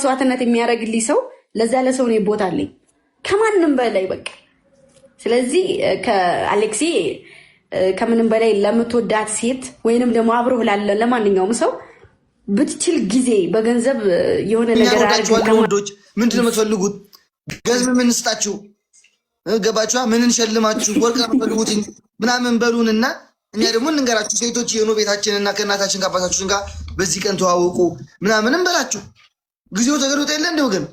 መስዋዕትነት የሚያደርግልኝ ሰው ለዛ ለሰው ነው ቦታ አለኝ ከማንም በላይ በቃ። ስለዚህ ከአሌክሲ ከምንም በላይ ለምትወዳት ሴት ወይንም ደግሞ አብሮህ ላለ ለማንኛውም ሰው ብትችል ጊዜ በገንዘብ የሆነ ነገር አድርገው ወንዶች ምንድነው የምትፈልጉት? ገንዘብ ምን እንስጣችሁ? ገባችኋ? ምን እንሸልማችሁ? ወርቅ አፈልጉት ምናምን በሉንና እኛ ደግሞ እንንገራችሁ ሴቶች የሆኑ ቤታችንና ከእናታችን ከአባታችን ጋር በዚህ ቀን ተዋወቁ ምናምን እንበላችሁ። ጊዜው ተገርጦ የለ እንደው ግን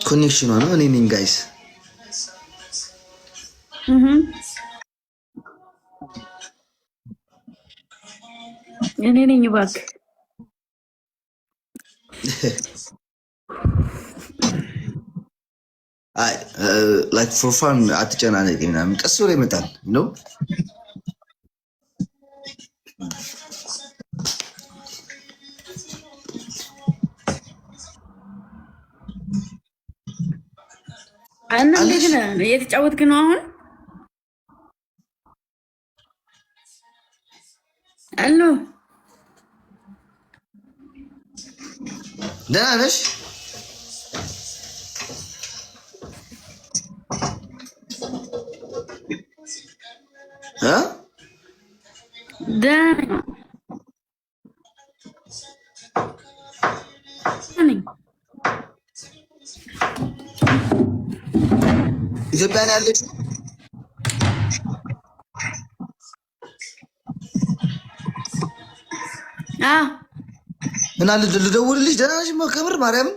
ኮኔክሽኑ ነው። እኔ ነኝ ጋይስ እኔ ነኝ እባክህ። አይ ላይክ ፎር ፋን አትጨናነቂ ምናምን ቀስ ብሎ ይመጣል ነው። አና እንዴት ነህ? እየተጫወትክ ነው አሁን? አሎ ደህና ነሽ? ደህና ኢትዮጵያ ነው ያለችው? እና ልደውልልሽ። ደህና ነሽ? ከምር ማርያም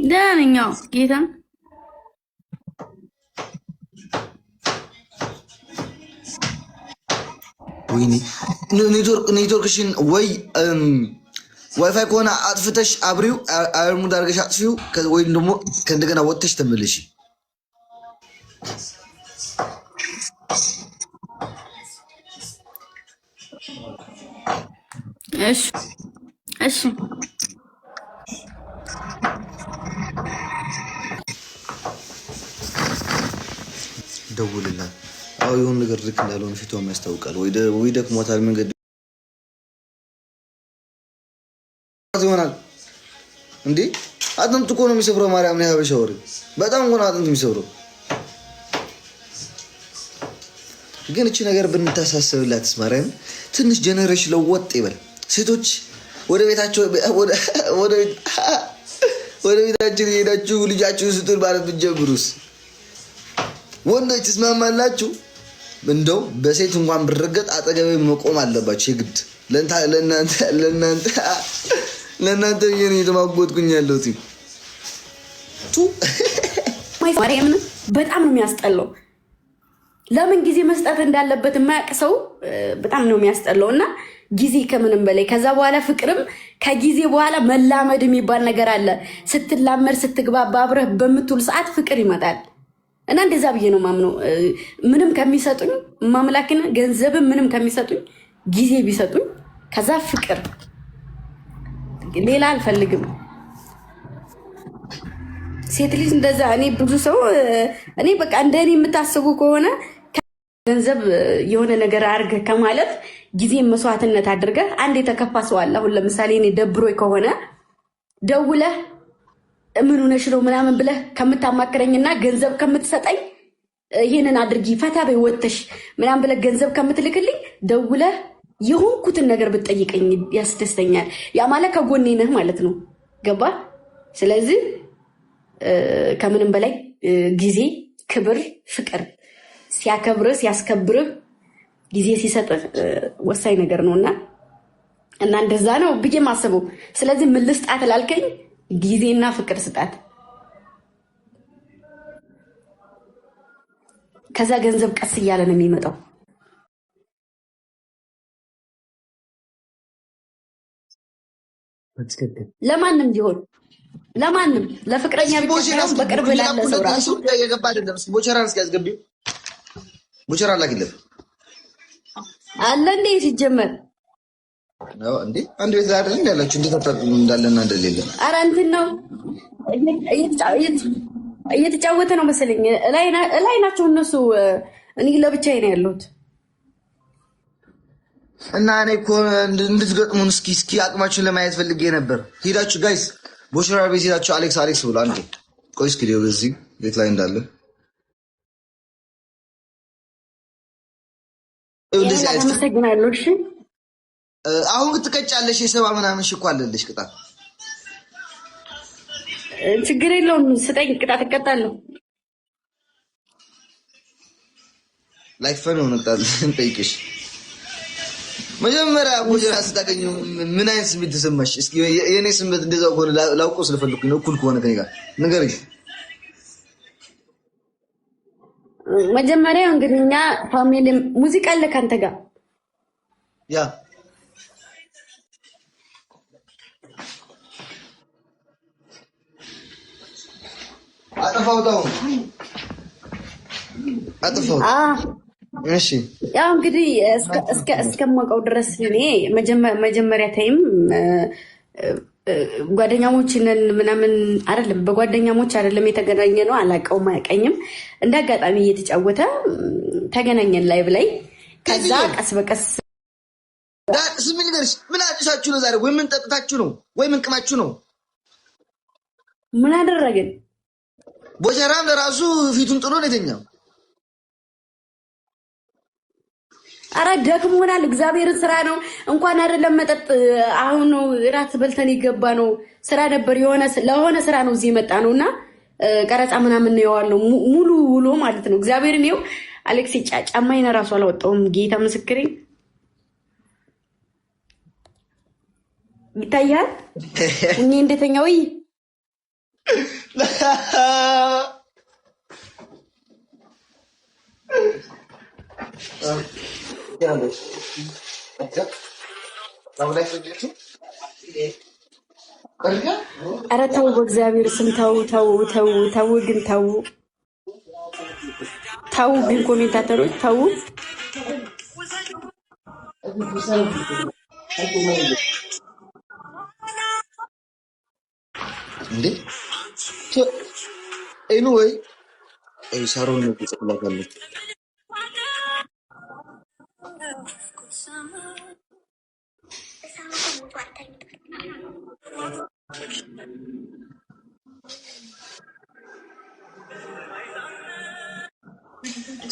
ደህና ነኝ ጌታ። ወይኔ ኔትወርክሽን ወይ ዋይፋይ ከሆነ አጥፍተሽ አብሪው አርሙድ አድርገሽ አጥፊው፣ ወይም ደግሞ ከእንደገና ወጥተሽ ተመለሽ። እሺ እሺ ደውልላት። አዎ የሆነ ነገር ልክ እንዳልሆነ ፊቷም ያስታውቃል። ወይ ደክሞታል መንገድ ይሆናል እንዴ? አጥንት እኮ ነው የሚሰብረው። ማርያም ነው ያበሻ ወሬ በጣም እኮ ነው አጥንት የሚሰብረው። ግን እቺ ነገር ብንታሳሰብላትስ ማርያም ትንሽ ጀነሬሽን ለወጥ ይበል። ሴቶች ወደ ቤታቸው ወደ ቤታችን ሄዳችሁ ልጃችሁ ስጡን ማለት ብትጀምሩስ? ወንዶች ትስማማላችሁ? እንደው በሴት እንኳን ብረገጥ አጠገቤ መቆም አለባችሁ የግድ። ለእናንተ ይሄን እየተማጎጥኩኝ ያለሁት ማርያምን በጣም ነው የሚያስጠላው። ለምን ጊዜ መስጠት እንዳለበት የማያውቅ ሰው በጣም ነው የሚያስጠላው። እና ጊዜ ከምንም በላይ ከዛ በኋላ ፍቅርም ከጊዜ በኋላ መላመድ የሚባል ነገር አለ። ስትላመድ ስትግባባ አብረህ በምትውል ሰዓት ፍቅር ይመጣል። እና እንደዛ ብዬ ነው ማምነው። ምንም ከሚሰጡኝ ማምላክን ገንዘብም ምንም ከሚሰጡኝ ጊዜ ቢሰጡኝ ከዛ ፍቅር ሌላ አልፈልግም። ሴት ልጅ እንደዛ እኔ ብዙ ሰው እኔ በቃ እንደኔ የምታስቡ ከሆነ ገንዘብ የሆነ ነገር አድርገህ ከማለት ጊዜ መስዋዕትነት አድርገህ አንድ የተከፋ ሰው አለ። አሁን ለምሳሌ እኔ ደብሮኝ ከሆነ ደውለህ ምን ሆነሽ ነው ምናምን ብለህ ከምታማክረኝና ገንዘብ ከምትሰጠኝ ይሄንን አድርጊ ፈታ በይ ወጥተሽ ምናምን ብለህ ገንዘብ ከምትልክልኝ ደውለህ የሆንኩትን ነገር ብትጠይቀኝ ያስደስተኛል። ያ ማለት ከጎኔ ነህ ማለት ነው። ገባ? ስለዚህ ከምንም በላይ ጊዜ፣ ክብር፣ ፍቅር ሲያከብርህ ሲያስከብርህ ጊዜ ሲሰጥህ ወሳኝ ነገር ነውና እና እንደዛ ነው ብዬ ማስበው። ስለዚህ ምን ልስጣት ላልከኝ ጊዜና ፍቅር ስጣት። ከዛ ገንዘብ ቀስ እያለ ነው የሚመጣው። ለማንም ቢሆን ለማንም ለፍቅረኛ ብቻ በቅርብ ላለ ሰው ራሱ የገባ አይደለም። ቦቸራን እስኪ ያስገቢው። ቦቸራ ላኪለት አለ እንዴ ሲጀመር ነው እንዴ? አንድ ቤት ላይ አይደል ያላችሁ እንዴ? ተጣጣሙ እንዳለና እንደሌለ። ኧረ እንትን ነው እየተጫወተ ነው መሰለኝ። ላይ ናቸው እነሱ። እኔ ለብቻዬ ነው ያለሁት። እና እኔ እኮ እንድትገጥሙን እስኪ አቅማችሁን ለማየት ፈልጌ ነበር። ሄዳችሁ ጋይስ ቦሽራ ቤት ሄዳችሁ አሌክስ ብሎ አንዴ ቆይ እስኪ ሊው እዚህ ቤት ላይ እንዳለ አመሰግናለሁ። እሺ አሁን ትቀጫለሽ። የሰባ ምናምን ሽኳ አለልሽ ቅጣት። ችግር የለውም ስጠኝ፣ ቅጣት እቀጣለሁ። ላይክ ፈን ሆነታል እንጠይቅሽ። መጀመሪያ ቦጀራ ስታገኙ ምን አይነት ስሜት ተሰማሽ? እስኪ የኔ ስሜት እንደዛው ከሆነ ላውቀው ስለፈለኩኝ ነው። እኩል ከሆነ ከኔ ጋር ንገሪኝ። መጀመሪያ እንግዲህ እኛ ፋሚሊ ሙዚቃ አለ ካንተ ጋር ያ አጠፋውታው እሺ ያው እንግዲህ እስከማውቀው ድረስ እኔ መጀመሪያ ታይም ጓደኛሞች ነን ምናምን አይደለም፣ በጓደኛሞች አይደለም የተገናኘ ነው። አላውቀውም፣ አያውቀኝም። እንደ አጋጣሚ እየተጫወተ ተገናኘን ላይቭ ላይ። ከዛ ቀስ በቀስ ስምን ልንገርሽ፣ ምን አጭሳችሁ ነው ዛሬ? ወይ ምን ጠጥታችሁ ነው? ወይ ምን ቅማችሁ ነው? ምን አደረግን? ቦጀራም ለራሱ ፊቱን ጥሎ ነው የተኛው። አረ ደክሞናል። እግዚአብሔርን ስራ ነው እንኳን አይደለም መጠጥ። አሁን ነው እራት በልተን ይገባ ነው። ስራ ነበር ለሆነ ስራ ነው እዚህ የመጣ ነውና ቀረጻ ምናምን ነው ያዋለው ሙሉ ውሎ ማለት ነው። እግዚአብሔርን ይኸው አሌክስ ጫማዬን እራሱ አላወጣውም። ጌታ ምስክሬ ይታያል እኔ እንደተኛው ኧረ ተው በእግዚአብሔር ስም ተው ግን ተው ግን ኮሜንታተሮች ተው። እንዴ ኤኒዌይ ሳሮን ነው ተጽላጋለች።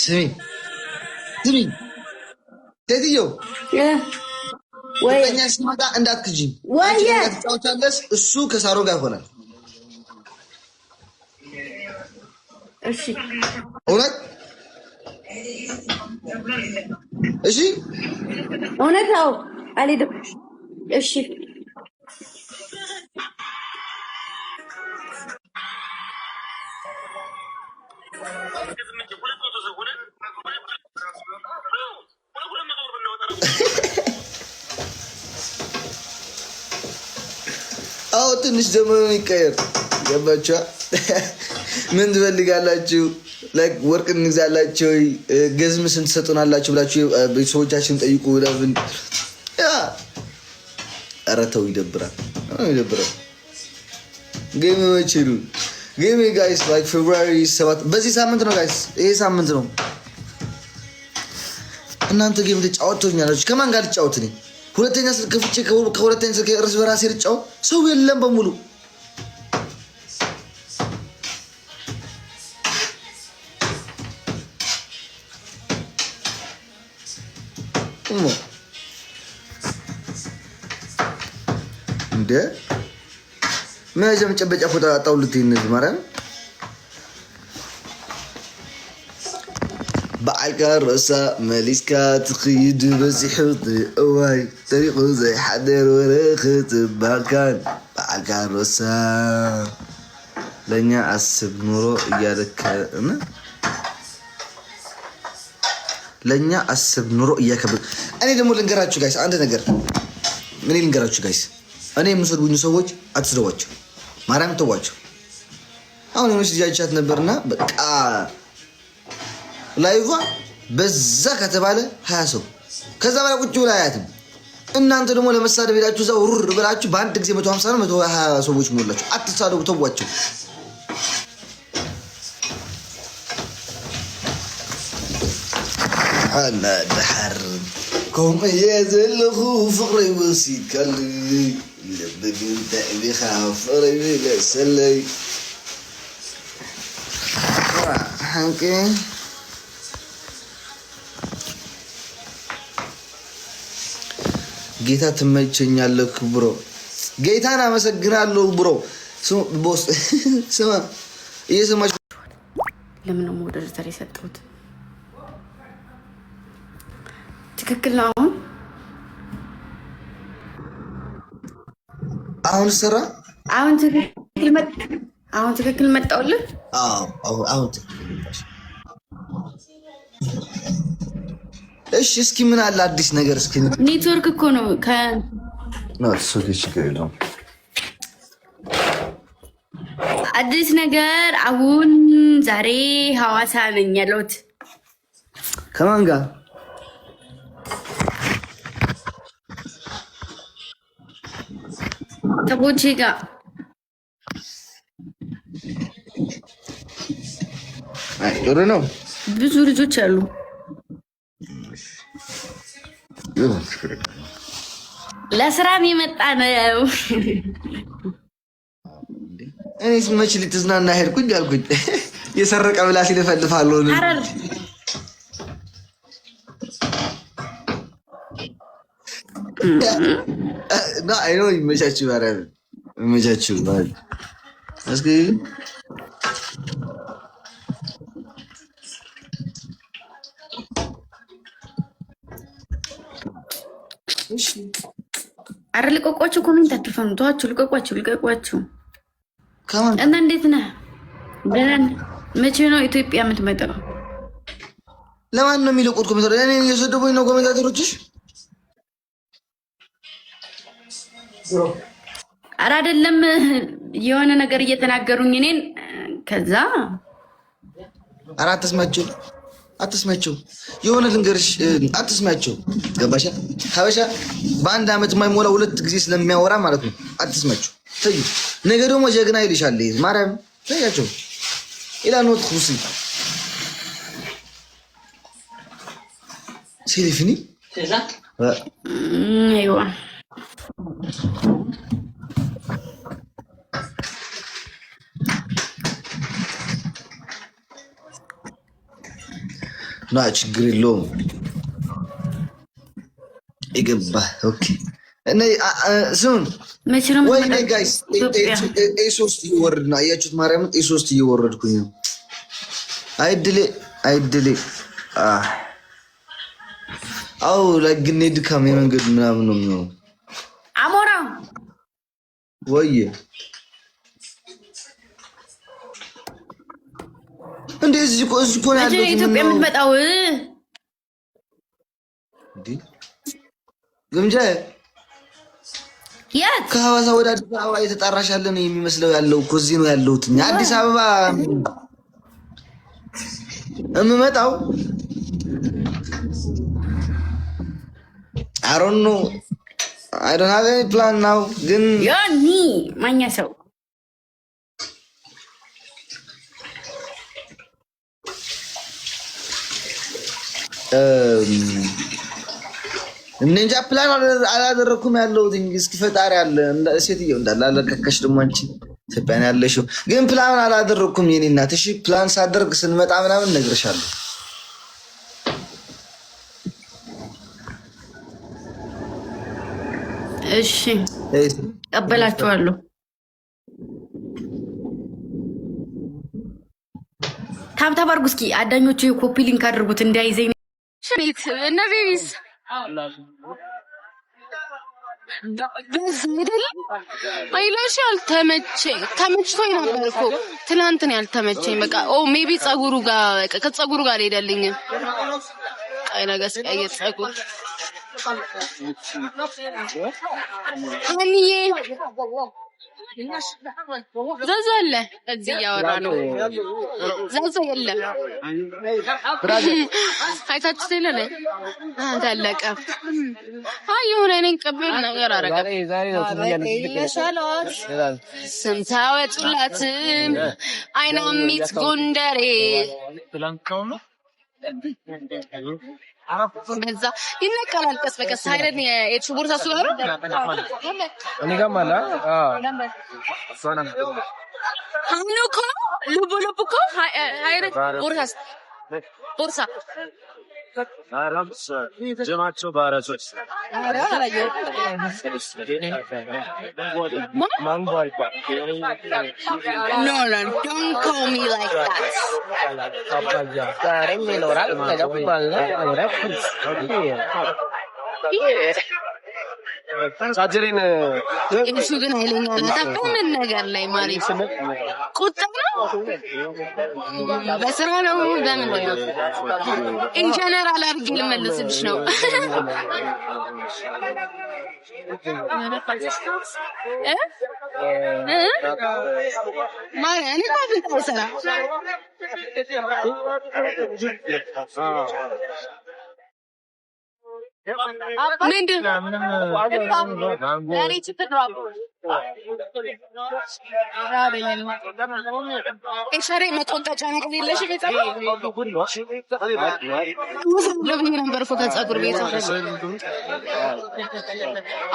ስሚ ቴዲዮ ወይኛ ሲመጣ እንዳትክጂ ወይ ተጫውቻለሽ። እሱ ከሳሮ ጋር ሆናል። እሺ እውነት እሺ እውነት ነው አልሄድም። እሺ አዎ ትንሽ ዘመኑ ይቀየር። ገባችሁ? ምን ትፈልጋላችሁ? ላይክ ወርቅ እንግዛላችሁ፣ ገዝም ስንት ትሰጡናላችሁ ብላችሁ ቤተሰቦቻችን ጠይቁ። ለምን ያ ኧረ ተው ይደብራል። ጌም መችሉ ጌም ጋይስ ላይክ ፌብሩዋሪ 7 በዚህ ሳምንት ነው ጋይስ፣ ይሄ ሳምንት ነው። እናንተ ጌም ተጫወቱኛላችሁ። ከማን ጋር ልጫወት እኔ? ሁለተኛ ስልክ ከፍቼ ከሁለተኛ ስልክ እርስ በራሴ ልጫወት። ሰው የለም በሙሉ እንደ መጨበጫ ፎቶ አጣውልት ይነዝ ማርያም بعالك الرأسة ماليسكا تخيد بس يحط واي طريقه زي حدر ورخت بعالك الرأسة لن يعصب نورو إياك أنا لن يعصب نورو إياك أنا دمو لنقرأتشو جايس عندنا نقر مني لنقرأتشو جايس أنا مسؤول بنسوج أتسروج ما رأيك تواجه أنا مش جاي شات نبرنا بقى لايفا በዛ ከተባለ 20 ሰው ከዛ በላይ ቁጭ ብላ አያትም። እናንተ ደግሞ ለመሳደብ ሄዳችሁ እዛው ሩር ብላችሁ በአንድ ጊዜ 150 ነው 120 ሰዎች ሞላችሁ። አትሳደቡ፣ ተዋቸው። አላ ደሐር كم يزلخو فقري بسيط كلي لبك انت بخاف فقري لا سلي حنكي ጌታ ትመቸኛለህ ብሮ ጌታን አመሰግናለሁ ብሮ ቦስ ስማ እየሰማሽ ለምን ነው ሞዴሬተር የሰጠሁት ትክክል ነው አሁን ስራ አሁን ትክክል መጣውልህ አሁን እሺ እስኪ ምን አለ አዲስ ነገር እስኪ ኔትወርክ እኮ ነው ነው አዲስ ነገር አሁን ዛሬ ሐዋሳ ነኝ ያለሁት ከማን ጋር ከቦቼ ጋር ጥሩ ነው ብዙ ልጆች አሉ ለስራም የመጣ ነው እኔስ መች ልትዝናና ሄድኩኝ አልኩኝ የሰረቀ ብላስ ይለፈልፋል ነው አይ ነው ይመቻችሁ ባራብ ይመቻችሁ ባል እስኪ አረ ልቀቋችሁ ኮሜንት አትፈኑ ተዋችሁ ልቀቋችሁ ከማን እና እንዴት ነህ ደህና መቼ ነው ኢትዮጵያ የምትመጣው ለማን ነው የሚለቁት ኮሜንት እኔ እየሰደቡኝ ነው ኮሜንታተሮችሽ አረ አይደለም የሆነ ነገር እየተናገሩኝ እኔን ከዛ አትስማቸው የሆነ ልንገርሽ አትስማቸው ገባሻ ሀበሻ በአንድ አመት የማይሞላ ሁለት ጊዜ ስለሚያወራ ማለት ነው አትስማቸው ተይ ነገ ደግሞ ጀግና ይልሻል ማርያም ተያቸው ኢላ ኖት ኹሲ ሲሪፍኒ ከዛ አይዋ ና ችግር የለውም ይገባ ኦኬ እኔ ሱን ወይ ጋይስ ኤ3 ይወርድና አያችሁት ማርያም ኤ3 እየወረድኩኝ ነው አይድሌ አው ለግኔ ድካም የመንገድ ምናምን ነው የሚሆነው አሞራ ወይ እንደዚህ እኮ ያለው ኢትዮጵያ የምትመጣው እንዴ ግምጃ የት ከሐዋሳ ወደ አዲስ አበባ የተጣራሻለ ነው የሚመስለው ያለው እኮ እዚህ ነው ያለሁት አዲስ አበባ እምመጣው I don't know I don't have any plan now ግን ያኒ ማኛ ሰው እንጃ ፕላን አላደረኩም ያለሁት እስኪ ፈጣሪ አለ ሴትየው እንዳላለከከሽ ደሞ አንቺ ኢትዮጵያን ያለሽው ግን ፕላን አላደረኩም የኔ እናት እሺ ፕላን ሳደርግ ስንመጣ ምናምን ነግርሻለሁ እሺ ቀበላችኋለሁ ታብታብ አድርጉ እስኪ አዳኞቹ ኮፒ ሊንክ አድርጉት እንዳይዘኝ ሽሪት እና ቤቢስ ደስ ይደል አይላሽ ተመችቶኝ ነበር እኮ ትናንት ነው ያልተመቸኝ በቃ ሜቢ ጸጉሩ ጋር ከጸጉሩ ጋር ሄደልኝ አይ ነገስ ጸጉር አንዬ ዘዘለ እዚህ ያወራ ነው ዘዘ የለም አይታችሁ ስለለ ታለቀ አይ የሆነ እኔን ቀበል ነገር አረጋ ስንታወጡላት አይናሚት ጎንደሬ በዛ ይነቀላል ቀስ በቀስ አይደል የእሱ ቦርሳ እሱ ጋር እኔ ጋር ማላ ሀኑኮ ልቡልቡኮ አይደል ቦርሳ ጀማቸው ባራሶች ማንጎ አልባ No, don't call me like that. ቻርጀሬን እሱ ግን ኃይለኛ ነው። ምን ነገር ላይ ማለት ቁጣ ነው በስራ ነው በምን ነው ኢንጀነራል አድርጌ ልመልስልሽ ነው። ማርያም እኔ ባፍንታ ይሰራ ምንድን ሸሬ መቆንጠጫ ነገር የለሽም? ብዬ ነበር እኮ ከፀጉር ቤት።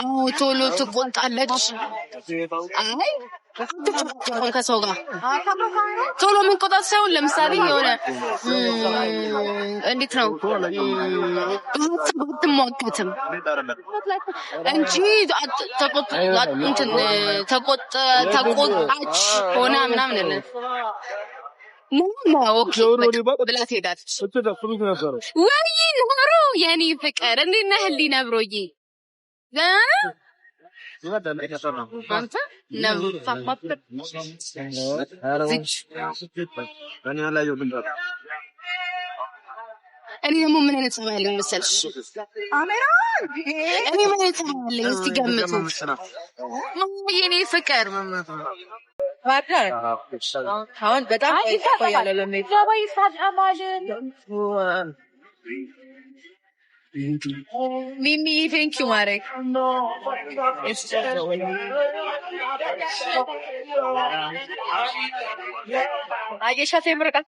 አዎ ቶሎ ትቆጣለች። አይ ከሰው ጋር ቶሎ መንቆጣት ሳይሆን ለምሳሌ የሆነ እንዴት ነው አትሟገትም እንጂ ተቆጣች ሆና ምናምን አለ ብላ ትሄዳለች። ወይ ነብሮ የኔ ፍቅር እንዴት ነህ? ህሊና ነብሮዬ አንተ እኔ ደግሞ ምን አይነት ሰው ያለኝ መሰልሽ? እኔ ምን አይነት ሰው ያለኝ እስቲ ገምቱ። የኔ ፍቅር አሁን በጣም ቆያለሁ ለምን ሚሚ ቴንክ ዩ ማሬ አየሻት የምርቃት